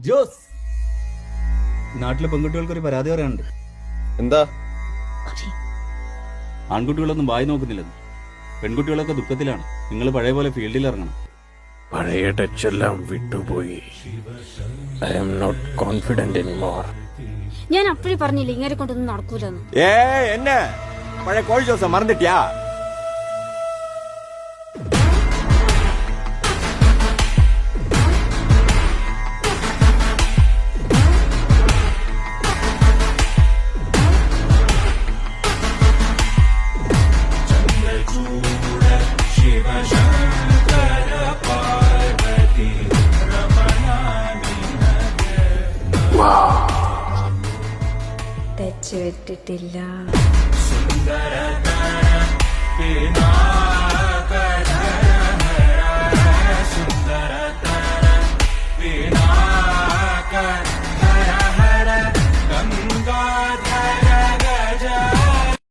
ജോസ്, നാട്ടിലെ പെൺകുട്ടികൾക്ക് ഒരു പരാതി പറയാനുണ്ട്. എന്താ? ആൺകുട്ടികളൊന്നും വായി നോക്കുന്നില്ലെന്ന്. പെൺകുട്ടികളൊക്കെ ദുഃഖത്തിലാണ്. നിങ്ങൾ പഴയ പോലെ ഫീൽഡിൽ ഇറങ്ങണം. പഴയ ടച്ചെല്ലാം വിട്ടുപോയി. I am not confident anymore. ഞാൻ അപ്പഴേ പറഞ്ഞില്ല ഇങ്ങനെ കൊണ്ടൊന്നും നടക്കൂലെന്ന്. என்ன பழைய கோழி ஜோச மறந்துட்டியா? തെച്ചു വിട്ടിട്ടില്ല.